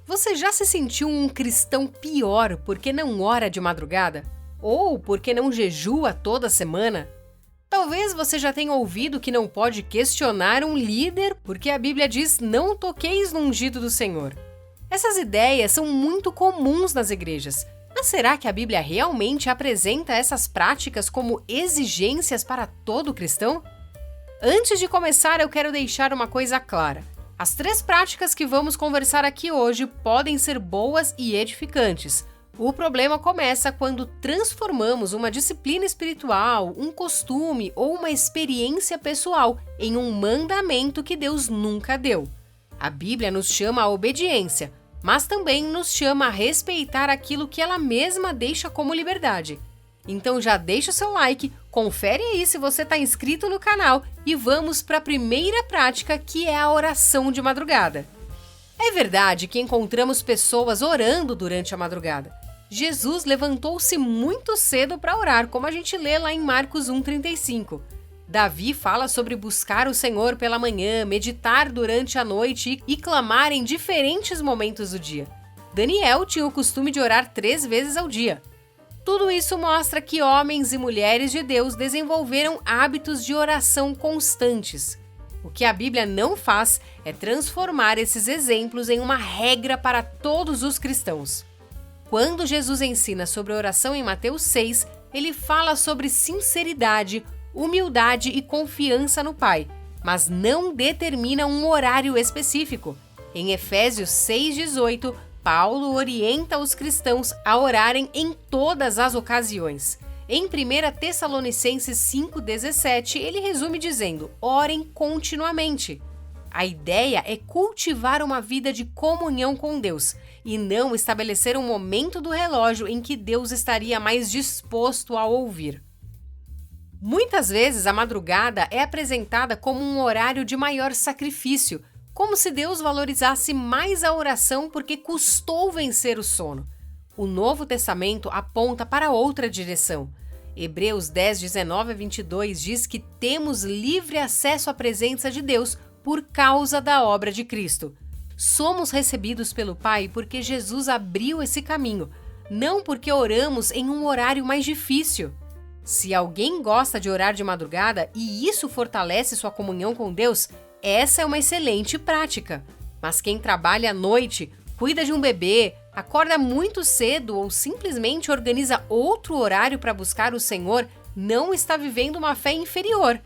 Você já se sentiu um cristão pior porque não ora de madrugada? Ou porque não jejua toda semana? Talvez você já tenha ouvido que não pode questionar um líder porque a Bíblia diz: não toqueis no ungido do Senhor. Essas ideias são muito comuns nas igrejas. Mas será que a Bíblia realmente apresenta essas práticas como exigências para todo cristão? Antes de começar, eu quero deixar uma coisa clara. As 3 práticas que vamos conversar aqui hoje podem ser boas e edificantes. O problema começa quando transformamos uma disciplina espiritual, um costume ou uma experiência pessoal em um mandamento que Deus nunca deu. A Bíblia nos chama à obediência, mas também nos chama a respeitar aquilo que ela mesma deixa como liberdade. Então já deixa o seu like, confere aí se você está inscrito no canal e vamos para a primeira prática, que é a oração de madrugada. É verdade que encontramos pessoas orando durante a madrugada. Jesus levantou-se muito cedo para orar, como a gente lê lá em Marcos 1,35. Davi fala sobre buscar o Senhor pela manhã, meditar durante a noite e clamar em diferentes momentos do dia. Daniel tinha o costume de orar 3 vezes ao dia. Tudo isso mostra que homens e mulheres de Deus desenvolveram hábitos de oração constantes. O que a Bíblia não faz é transformar esses exemplos em uma regra para todos os cristãos. Quando Jesus ensina sobre oração em Mateus 6, ele fala sobre sinceridade, humildade e confiança no Pai, mas não determina um horário específico. Em Efésios 6,18, Paulo orienta os cristãos a orarem em todas as ocasiões. Em 1 Tessalonicenses 5,17, ele resume dizendo: orem continuamente. A ideia é cultivar uma vida de comunhão com Deus e não estabelecer um momento do relógio em que Deus estaria mais disposto a ouvir. Muitas vezes a madrugada é apresentada como um horário de maior sacrifício, como se Deus valorizasse mais a oração porque custou vencer o sono. O Novo Testamento aponta para outra direção. Hebreus 10:19-22 diz que temos livre acesso à presença de Deus por causa da obra de Cristo. Somos recebidos pelo Pai porque Jesus abriu esse caminho, não porque oramos em um horário mais difícil. Se alguém gosta de orar de madrugada e isso fortalece sua comunhão com Deus, essa é uma excelente prática. Mas quem trabalha à noite, cuida de um bebê, acorda muito cedo ou simplesmente organiza outro horário para buscar o Senhor, não está vivendo uma fé inferior.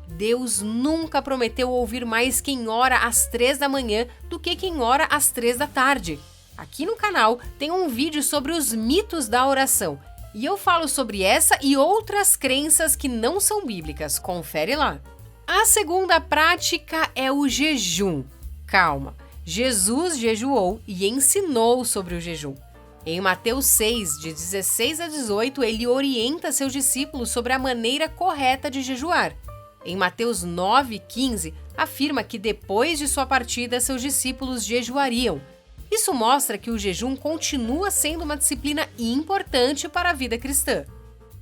Deus nunca prometeu ouvir mais quem ora às 3 da manhã do que quem ora às 3 da tarde. Aqui no canal tem um vídeo sobre os mitos da oração e eu falo sobre essa e outras crenças que não são bíblicas. Confere lá. A segunda prática é o jejum. Calma, Jesus jejuou e ensinou sobre o jejum. Em Mateus 6, de 16 a 18, ele orienta seus discípulos sobre a maneira correta de jejuar. Em Mateus 9:15, afirma que depois de sua partida, seus discípulos jejuariam. Isso mostra que o jejum continua sendo uma disciplina importante para a vida cristã.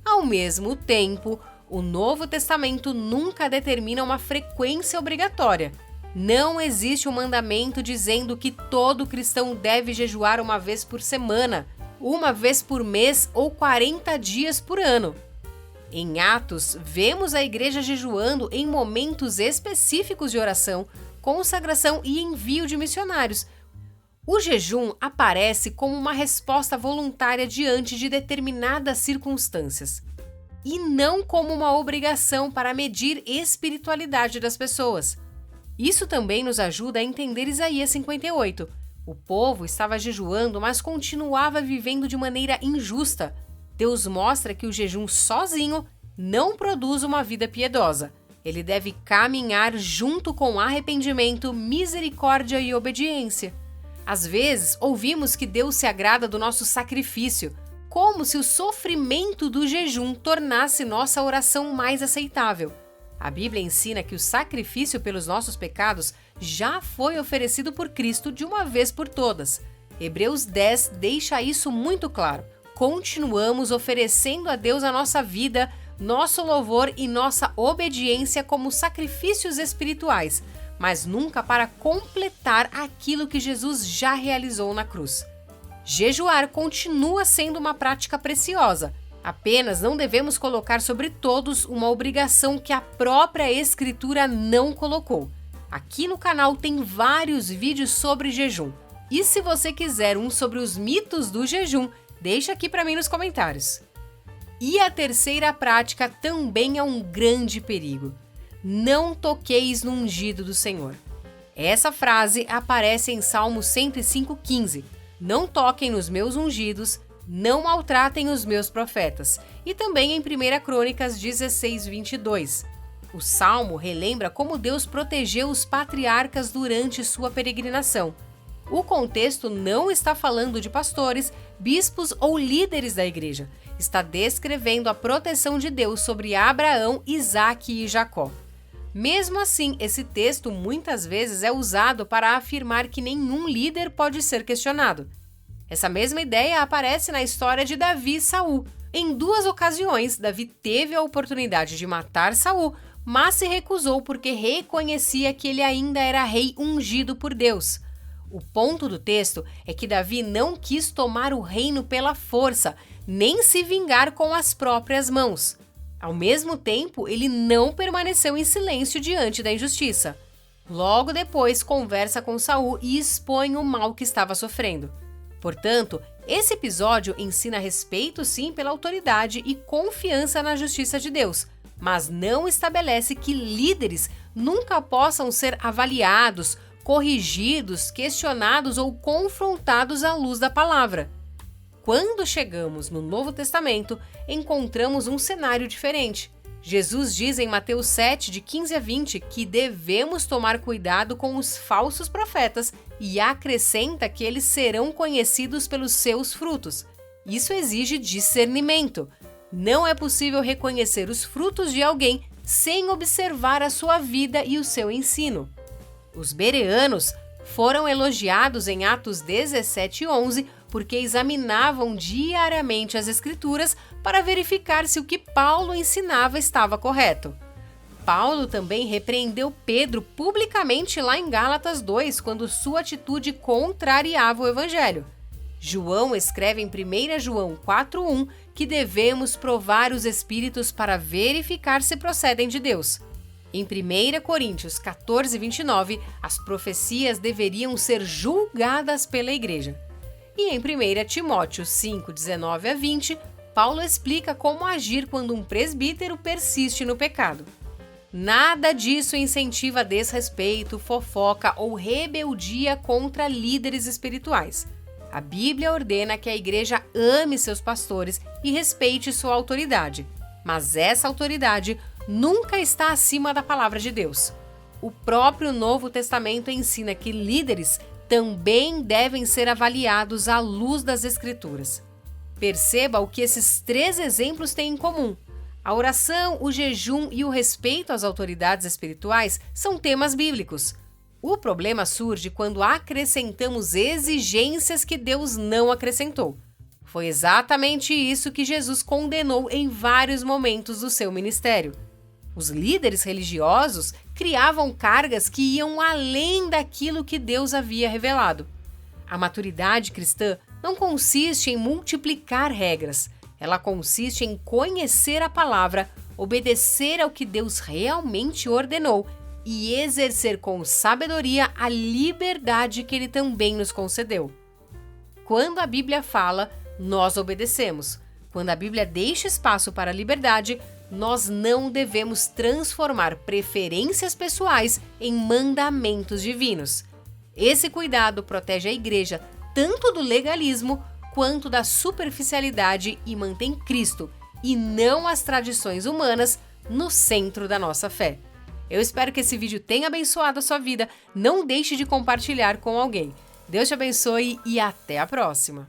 Ao mesmo tempo, o Novo Testamento nunca determina uma frequência obrigatória. Não existe um mandamento dizendo que todo cristão deve jejuar uma vez por semana, uma vez por mês ou 40 dias por ano. Em Atos, vemos a igreja jejuando em momentos específicos de oração, consagração e envio de missionários. O jejum aparece como uma resposta voluntária diante de determinadas circunstâncias, e não como uma obrigação para medir espiritualidade das pessoas. Isso também nos ajuda a entender Isaías 58. O povo estava jejuando, mas continuava vivendo de maneira injusta. Deus mostra que o jejum sozinho não produz uma vida piedosa. Ele deve caminhar junto com arrependimento, misericórdia e obediência. Às vezes, ouvimos que Deus se agrada do nosso sacrifício, como se o sofrimento do jejum tornasse nossa oração mais aceitável. A Bíblia ensina que o sacrifício pelos nossos pecados já foi oferecido por Cristo de uma vez por todas. Hebreus 10 deixa isso muito claro. Continuamos oferecendo a Deus a nossa vida, nosso louvor e nossa obediência como sacrifícios espirituais, mas nunca para completar aquilo que Jesus já realizou na cruz. Jejuar continua sendo uma prática preciosa, apenas não devemos colocar sobre todos uma obrigação que a própria Escritura não colocou. Aqui no canal tem vários vídeos sobre jejum. E se você quiser um sobre os mitos do jejum, deixa aqui para mim nos comentários. E a terceira prática também é um grande perigo. Não toqueis no ungido do Senhor. Essa frase aparece em Salmo 105:15. Não toquem nos meus ungidos, não maltratem os meus profetas. E também em 1 Crônicas 16:22. O Salmo relembra como Deus protegeu os patriarcas durante sua peregrinação. O contexto não está falando de pastores, bispos ou líderes da igreja. Está descrevendo a proteção de Deus sobre Abraão, Isaque e Jacó. Mesmo assim, esse texto muitas vezes é usado para afirmar que nenhum líder pode ser questionado. Essa mesma ideia aparece na história de Davi e Saul. Em 2 ocasiões, Davi teve a oportunidade de matar Saul, mas se recusou porque reconhecia que ele ainda era rei ungido por Deus. O ponto do texto é que Davi não quis tomar o reino pela força, nem se vingar com as próprias mãos. Ao mesmo tempo, ele não permaneceu em silêncio diante da injustiça. Logo depois, conversa com Saul e expõe o mal que estava sofrendo. Portanto, esse episódio ensina respeito sim pela autoridade e confiança na justiça de Deus, mas não estabelece que líderes nunca possam ser avaliados, corrigidos, questionados ou confrontados à luz da palavra. Quando chegamos no Novo Testamento, encontramos um cenário diferente. Jesus diz em Mateus 7, de 15 a 20, que devemos tomar cuidado com os falsos profetas e acrescenta que eles serão conhecidos pelos seus frutos. Isso exige discernimento. Não é possível reconhecer os frutos de alguém sem observar a sua vida e o seu ensino. Os bereanos foram elogiados em Atos 17:11 porque examinavam diariamente as Escrituras para verificar se o que Paulo ensinava estava correto. Paulo também repreendeu Pedro publicamente lá em Gálatas 2, quando sua atitude contrariava o Evangelho. João escreve em 1 João 4:1 que devemos provar os Espíritos para verificar se procedem de Deus. Em 1 Coríntios 14:29, as profecias deveriam ser julgadas pela Igreja. E em 1 Timóteo 5:19 a 20, Paulo explica como agir quando um presbítero persiste no pecado. Nada disso incentiva desrespeito, fofoca ou rebeldia contra líderes espirituais. A Bíblia ordena que a igreja ame seus pastores e respeite sua autoridade, mas essa autoridade nunca está acima da palavra de Deus. O próprio Novo Testamento ensina que líderes também devem ser avaliados à luz das Escrituras. Perceba o que esses 3 exemplos têm em comum. A oração, o jejum e o respeito às autoridades espirituais são temas bíblicos. O problema surge quando acrescentamos exigências que Deus não acrescentou. Foi exatamente isso que Jesus condenou em vários momentos do seu ministério. Os líderes religiosos criavam cargas que iam além daquilo que Deus havia revelado. A maturidade cristã não consiste em multiplicar regras. Ela consiste em conhecer a palavra, obedecer ao que Deus realmente ordenou e exercer com sabedoria a liberdade que Ele também nos concedeu. Quando a Bíblia fala, nós obedecemos. Quando a Bíblia deixa espaço para a liberdade, nós não devemos transformar preferências pessoais em mandamentos divinos. Esse cuidado protege a igreja tanto do legalismo quanto da superficialidade e mantém Cristo, e não as tradições humanas, no centro da nossa fé. Eu espero que esse vídeo tenha abençoado a sua vida. Não deixe de compartilhar com alguém. Deus te abençoe e até a próxima!